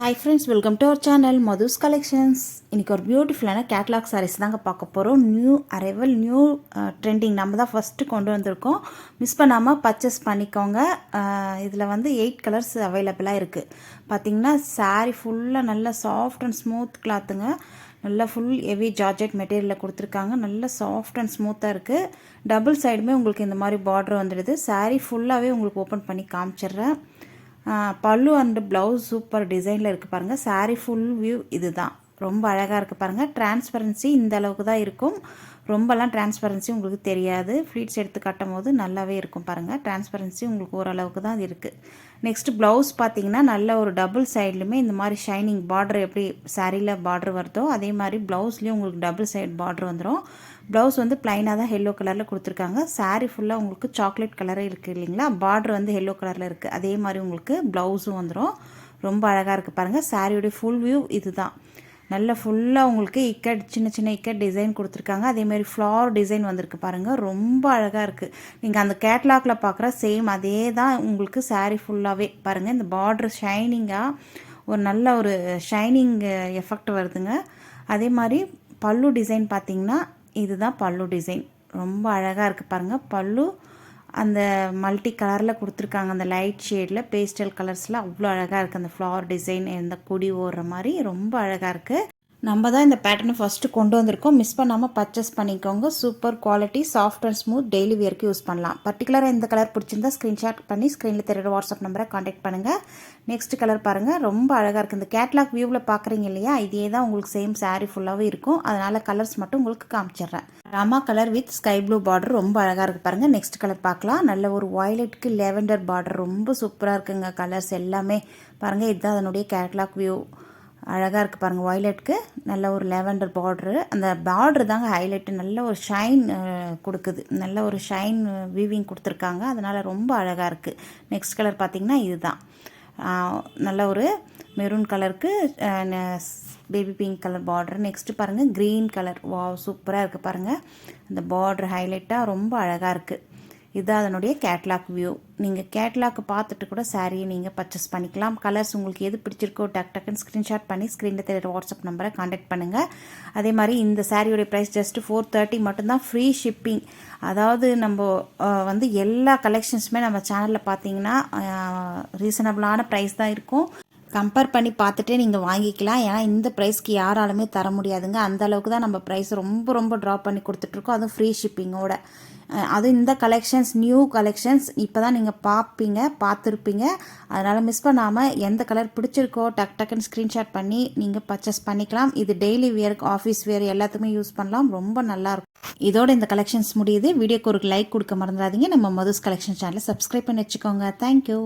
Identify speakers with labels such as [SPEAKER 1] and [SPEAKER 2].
[SPEAKER 1] Hi friends, welcome to our channel Madhu's Collections. இன்னைக்கு ஒரு பியூட்டிஃபுல்லான கேட்லாக் சாரீஸ் தாங்க பார்க்க போகிறோம். நியூ அரைவல், நியூ ட்ரெண்டிங் நம்ம தான் ஃபஸ்ட்டு கொண்டு வந்திருக்கோம். மிஸ் பண்ணாமல் பர்ச்சேஸ் பண்ணிக்கோங்க. இதில் வந்து 8 கலர்ஸ் அவைலபிளாக இருக்குது. பார்த்திங்கன்னா சாரீ ஃபுல்லாக நல்லா சாஃப்ட் அண்ட் ஸ்மூத் கிளாத்துங்க. நல்லா ஃபுல் ஹெவி ஜார்ஜெட் மெட்டீரியலில் கொடுத்துருக்காங்க. நல்லா சாஃப்ட் அண்ட் ஸ்மூத்தாக இருக்குது. டபுள் சைடுமே உங்களுக்கு இந்த மாதிரி பார்டர் வந்துடுது. சாரீ ஃபுல்லாகவே உங்களுக்கு ஓப்பன் பண்ணி காமிச்சிட்றேன். பல்லு அண்ட் ப்ளவுஸ் சூப்பர் டிசைனில் இருக்குது பாருங்கள். சாரீ ஃபுல் வியூ இது தான். ரொம்ப அழகாக இருக்குது பாருங்கள். டிரான்ஸ்பரன்சி இந்த அளவுக்கு தான் இருக்கும். ரொம்பலாம் டிரான்ஸ்பரன்சி உங்களுக்கு தெரியாது. ஃப்ளீட்ஸ் எடுத்து கட்டும் போது நல்லாவே இருக்கும் பாருங்கள். டிரான்ஸ்பரன்சி உங்களுக்கு ஓரளவுக்கு தான் இருக்குது. நெக்ஸ்ட்டு ப்ளவுஸ் பார்த்திங்கன்னா நல்ல ஒரு டபுள் சைட்லையுமே இந்த மாதிரி ஷைனிங் பார்டர் எப்படி சாரியில் பார்டர் வருதோ அதே மாதிரி ப்ளவுஸ்லேயும் உங்களுக்கு டபுள் சைட் பார்டர் வந்துடும். ப்ளவுஸ் வந்து ப்ளைனாக தான் எல்லோ கலரில் கொடுத்துருக்காங்க. சாரீ ஃபுல்லாக உங்களுக்கு சாக்லேட் கலரே இருக்குது இல்லைங்களா. பார்டர் வந்து எல்லோ கலரில் இருக்குது. அதே மாதிரி உங்களுக்கு ப்ளவுஸும் வந்துடும். ரொம்ப அழகாக இருக்குது பாருங்கள். சாரியோடைய ஃபுல் வியூ இது தான். நல்ல ஃபுல்லாக உங்களுக்கு இக்கட் சின்ன சின்ன இக்கட் டிசைன் கொடுத்துருக்காங்க. அதேமாதிரி ஃப்ளார் டிசைன் வந்திருக்கு பாருங்கள். ரொம்ப அழகாக இருக்குது. நீங்கள் அந்த கேட்லாகில் பார்க்குற சேம் அதே தான் உங்களுக்கு சாரீ ஃபுல்லாகவே பாருங்கள். இந்த பார்டர் ஷைனிங்காக ஒரு நல்ல ஒரு ஷைனிங் எஃபெக்ட் வருதுங்க. அதே மாதிரி பல்லு டிசைன் பார்த்திங்கன்னா இதுதான் பல்லு டிசைன். ரொம்ப அழகாக இருக்குது பாருங்கள். பல்லு அந்த மல்டி கலரில் கொடுத்துருக்காங்க. அந்த லைட் ஷேடில் பேஸ்டல் கலர்ஸில் அவ்வளோ அழகாக இருக்குது. அந்த ஃப்ளவர் டிசைன் இந்த கொடி ஓடுற மாதிரி ரொம்ப அழகாக இருக்குது. நம்ம தான் இந்த பேட்டர்னை ஃபஸ்ட்டு கொண்டு வந்திருக்கோம். மிஸ் பண்ணாமல் பர்ச்சேஸ் பண்ணிக்கோங்க. Super quality, soft and smooth, daily வியருக்கு யூஸ் பண்ணலாம். பர்டிகுலராக இந்த கலர் பிடிச்சிருந்தா ஸ்க்ரீன்ஷாட் பண்ணி ஸ்க்ரீனில் தெரியுற வாட்ஸ்அப் நம்பரை காண்டாக்ட் பண்ணுங்கள். நெக்ஸ்ட் கலர் பாருங்கள். ரொம்ப அழகாக இருக்குது. இந்த கேட்லாக் வியூவில் பார்க்குறீங்க இல்லையா, இதே தான் உங்களுக்கு சேம் சாரீ ஃபுல்லாகவே இருக்கும். அதனால் கலர்ஸ் மட்டும் உங்களுக்கு காமிச்சிடுறேன். Rama colour with sky blue border ரொம்ப அழகாக இருக்குது பாருங்கள். நெக்ஸ்ட் கலர் பார்க்கலாம். நல்ல ஒரு வயலட்டுக்கு லேவெண்டர் பார்டர் ரொம்ப சூப்பராக இருக்குங்க. கலர்ஸ் எல்லாமே பாருங்கள். இதுதான் அதனுடைய கேட்லாக் வியூ. அழகாக இருக்குது பாருங்கள். வயலட்டுக்கு நல்ல ஒரு லேவெண்டர் பார்ட்ரு. அந்த பார்ட்ரு தாங்க ஹைலைட்டு. நல்ல ஒரு ஷைன் கொடுக்குது. நல்ல ஒரு ஷைன் வீவிங் கொடுத்துருக்காங்க. அதனால் ரொம்ப அழகாக இருக்குது. நெக்ஸ்ட் கலர் பார்த்திங்கன்னா இதுதான். நல்ல ஒரு மெரூன் கலருக்கு baby pink colour border. Next பாருங்கள் க்ரீன் கலர். வாவ் சூப்பராக இருக்குது பாருங்கள். அந்த பார்டர் ஹைலைட்டாக ரொம்ப அழகாக இருக்குது. இதுதான் அதனுடைய கேட்லாக் வியூ. நீங்கள் கேட்லாக் பார்த்துட்டு கூட சாரியை நீங்கள் பர்ச்சேஸ் பண்ணிக்கலாம். கலர்ஸ் உங்களுக்கு எது பிடிச்சிருக்கோ டக்குன்னு ஸ்க்ரீன்ஷாட் பண்ணி ஸ்க்ரீனில் தெரியுற வாட்ஸ்அப் நம்பரை காண்டாக்ட் பண்ணுங்கள். அதே மாதிரி இந்த சாரியோடைய ப்ரைஸ் ஜஸ்ட்டு 430 மட்டும்தான். Free shipping. அதாவது நம்ம வந்து எல்லா கலெக்ஷன்ஸுமே நம்ம சேனலில் பார்த்தீங்கன்னா ரீசனபிளான ப்ரைஸ் தான் இருக்கும். கம்பேர் பண்ணி பார்த்துட்டே நீங்கள் வாங்கிக்கலாம். ஏன்னா இந்த ப்ரைஸ்க்கு யாராலுமே தர முடியாதுங்க. அந்த அளவுக்கு தான் நம்ம ப்ரைஸ் ரொம்ப ரொம்ப ட்ராப் பண்ணி கொடுத்துட்ருக்கோம். அதுவும் ஃப்ரீ ஷிப்பிங்கோட. அதுவும் இந்த கலெக்ஷன்ஸ் நியூ கலெக்ஷன்ஸ் இப்போ தான் நீங்கள் பார்த்துருப்பீங்க. அதனால் மிஸ் பண்ணாமல் எந்த கலர் பிடிச்சிருக்கோ டக்குன்னு ஸ்க்ரீன்ஷாட் பண்ணி நீங்கள் பர்ச்சேஸ் பண்ணிக்கலாம். இது டெய்லி வியருக்கு, ஆஃபீஸ் வியர் எல்லாத்துக்குமே யூஸ் பண்ணலாம். ரொம்ப நல்லாயிருக்கும். இதோட இந்த கலெக்ஷன்ஸ் முடியுது. வீடியோக்கு ஒரு லைக் கொடுக்க மறந்துடாதீங்க. நம்ம மதுஸ் கலெக்ஷன் சேனலை சப்ஸ்கிரைப் பண்ணி வச்சுக்கோங்க. தேங்க்யூ.